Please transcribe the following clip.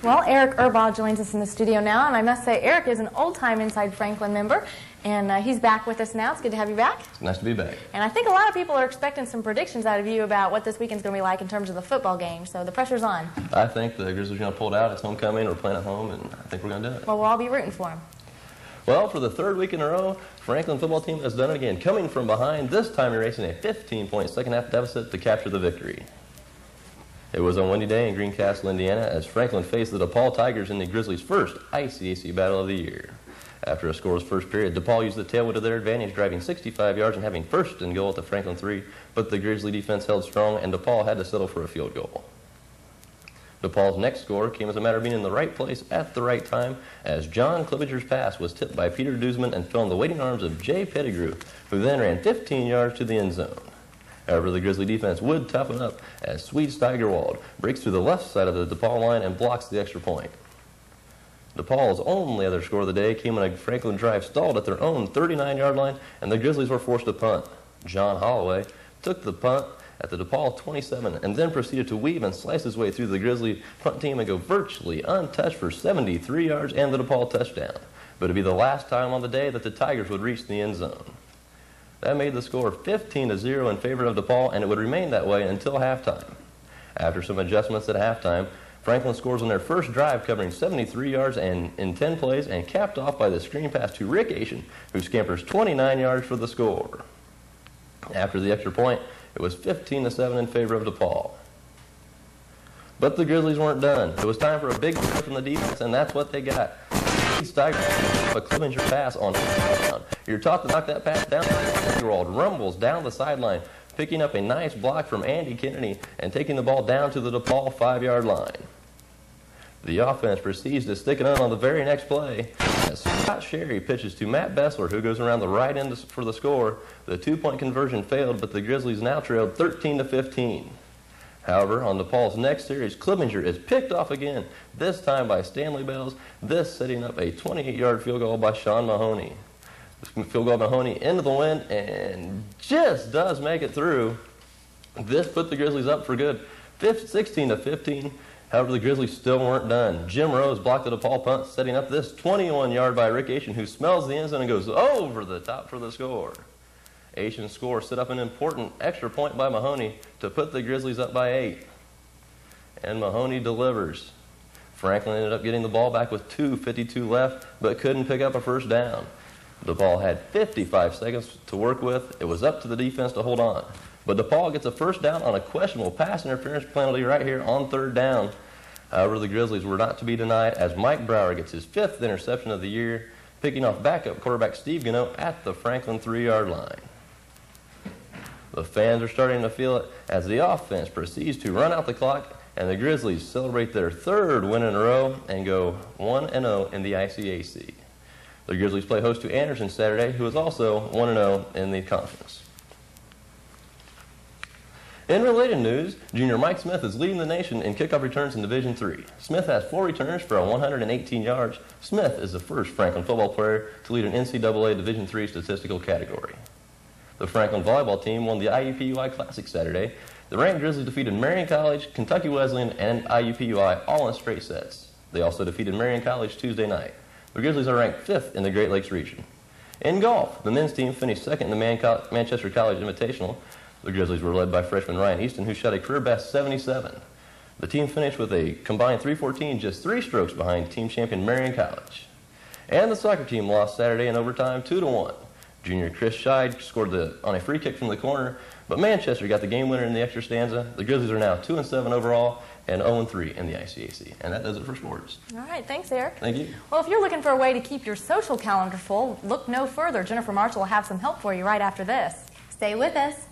Well, Eric Erbaugh joins us in the studio now, and I must say Eric is an old-time Inside Franklin member, and he's back with us now. It's good to have you back. It's nice to be back. And I think a lot of people are expecting some predictions out of you about what this weekend's going to be like in terms of the football game, so the pressure's on. I think the Grizzlies are going to pull it out. It's homecoming. We're playing at home, and I think we're going to do it. Well, we'll all be rooting for them. Well, for the third week in a row, Franklin football team has done it again, coming from behind, this time erasing a 15-point second-half deficit to capture the victory. It was on Windy Day in Greencastle, Indiana, as Franklin faced the DePaul Tigers in the Grizzlies' first ICAC battle of the year. After a scoreless first period, DePaul used the tailwind to their advantage, driving 65 yards and having first and goal at the Franklin 3, but the Grizzly defense held strong, and DePaul had to settle for a field goal. DePaul's next score came as a matter of being in the right place at the right time, as John Clippiger's pass was tipped by Peter Duzman and fell in the waiting arms of Jay Pettigrew, who then ran 15 yards to the end zone. However, the Grizzly defense would toughen up as Swede Steigerwald breaks through the left side of the DePaul line and blocks the extra point. DePaul's only other score of the day came when a Franklin drive stalled at their own 39-yard line, and the Grizzlies were forced to punt. John Holloway took the punt at the DePaul 27 and then proceeded to weave and slice his way through the Grizzly punt team and go virtually untouched for 73 yards and the DePaul touchdown. But it'd be the last time on the day that the Tigers would reach the end zone. That made the score 15-0 in favor of DePaul, and it would remain that way until halftime. After some adjustments at halftime, Franklin scores on their first drive, covering 73 yards and in 10 plays, and capped off by the screen pass to Rick Asian, who scampers 29 yards for the score. After the extra point, it was 15-7 in favor of DePaul. But the Grizzlies weren't done. It was time for a big play from the defense, and that's what they got. A Clevenger pass on touchdown. You're taught to knock that pass down. Steigerwald rumbles down the sideline, picking up a nice block from Andy Kennedy and taking the ball down to the DePaul 5-yard line. The offense proceeds to stick it on the very next play as Scott Sherry pitches to Matt Bessler, who goes around the right end for the score. The two-point conversion failed, but the Grizzlies now trailed 13-15. However, on DePaul's next series, Clevenger is picked off again, this time by Stanley Bells, this setting up a 28-yard field goal by Sean Mahoney. Field goal Mahoney into the wind and just does make it through. This put the Grizzlies up for good, 16-15. However, the Grizzlies still weren't done. Jim Rose blocked the DePaul punt, setting up this 21-yard by Rick Asian, who smells the end zone and goes over the top for the score. Asian's score set up an important extra point by Mahoney to put the Grizzlies up by 8. And Mahoney delivers. Franklin ended up getting the ball back with 2:52 left, but couldn't pick up a first down. DePaul had 55 seconds to work with. It was up to the defense to hold on. But DePaul gets a first down on a questionable pass interference penalty right here on third down. However, the Grizzlies were not to be denied as Mike Brower gets his 5th interception of the year, picking off backup quarterback Steve Gano at the Franklin 3-yard line. The fans are starting to feel it as the offense proceeds to run out the clock, and the Grizzlies celebrate their 3rd win in a row and go 1-0 in the ICAC. The Grizzlies play host to Anderson Saturday, who is also 1-0 in the conference. In related news, junior Mike Smith is leading the nation in kickoff returns in Division III. Smith has 4 returns for 118 yards. Smith is the first Franklin football player to lead an NCAA Division III statistical category. The Franklin volleyball team won the IUPUI Classic Saturday. The ranked Grizzlies defeated Marion College, Kentucky Wesleyan, and IUPUI all in straight sets. They also defeated Marion College Tuesday night. The Grizzlies are ranked 5th in the Great Lakes region. In golf, the men's team finished 2nd in the Manchester College Invitational. The Grizzlies were led by freshman Ryan Easton, who shot a career-best 77. The team finished with a combined 314, just 3 strokes behind team champion Marion College. And the soccer team lost Saturday in overtime 2-1. Junior Chris Scheid scored on a free kick from the corner, but Manchester got the game winner in the extra stanza. The Grizzlies are now 2-7 overall and 0-3 in the ICAC. And that does it for sports. All right, thanks, Eric. Thank you. Well, if you're looking for a way to keep your social calendar full, look no further. Jennifer Marshall will have some help for you right after this. Stay with us.